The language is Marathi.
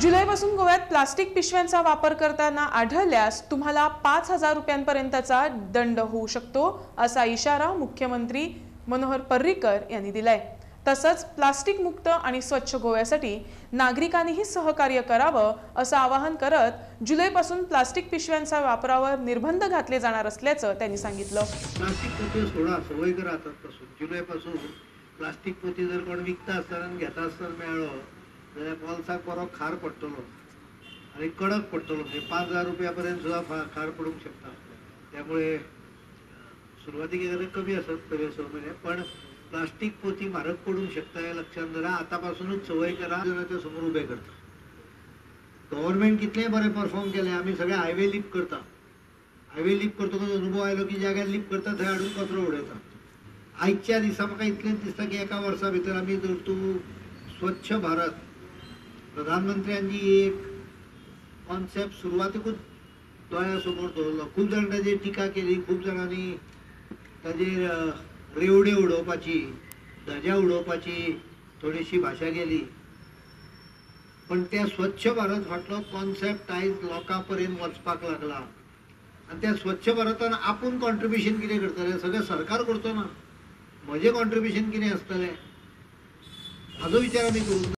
जुलैपासून गोव्यात प्लास्टिक पिशव्यांचा वापर करताना आढळल्यास तुम्हाला 5,000 रुपयांपर्यंतचा दंड होऊ शकतो, असा इशारा मुख्यमंत्री मनोहर पर्रीकर यांनी दिलाय। तसंच प्लास्टिक मुक्त आणि स्वच्छ गोव्यासाठी नागरिकांनीही सहकार्य करावं असं आवाहन करत जुलैपासून प्लास्टिक पिशव्यांच्या वापरावर निर्बंध घातले जाणार असल्याचं त्यांनी सांगितलं। प्लास्टिक पोती सोडा, सवय करा आतापासून। जुलैपासून प्लास्टिक पोती जर कोण विकता असताना घेता असताना मिळालं जाल्यार पोलसाक बरो खार पडटलो आणि कडक पडटलो। म्हणजे 5,000 रुपयापर्यंत सुद्धा खार पडूंक शकता। त्यामुळे सुरुवातीक कमी असत पहिले 6 महिने, पण प्लास्टिक पोती म्हारग पडूंक शकता हे लक्षात धरा। आतापासूनच सवय करा, जनाच्या समोर उभे करता। गव्हर्नमेंट कितले बरे परफॉर्म केले। आम्ही सगळे हायवे लिफ्ट करता, हायवे लिफ्ट करतकच अनुभव आयलो की जाग्यार लिफ्ट करता थंय हाडून कचरो उडयता। आजच्या दिसा म्हाका इतलेंच दिसता की एका वर्सा भितर आमी जर तूं स्वच्छ भारत प्रधानमंत्र्यांनी एक कॉन्सेप्ट सुरवातीकूच दोळ्यासमोर दवरलो। खूब जाण ताजेर टिका केली, खूब जाणांनी ताजेर रेवड्यो उडोवपाची, धजा उडोवपाची थोडीशी भाशा केली, पण त्या स्वच्छ भारत फाटलो कॉन्सेप्ट आयज लोकां पर्यंत वचपाक लागला। आणि त्या स्वच्छ भारतान आपूण कॉन्ट्रिब्युशन कितें करतले? सगळें सरकार करचो ना। म्हजें कॉन्ट्रिब्युशन कितें आसतलें हाजो विचार आमी करूंक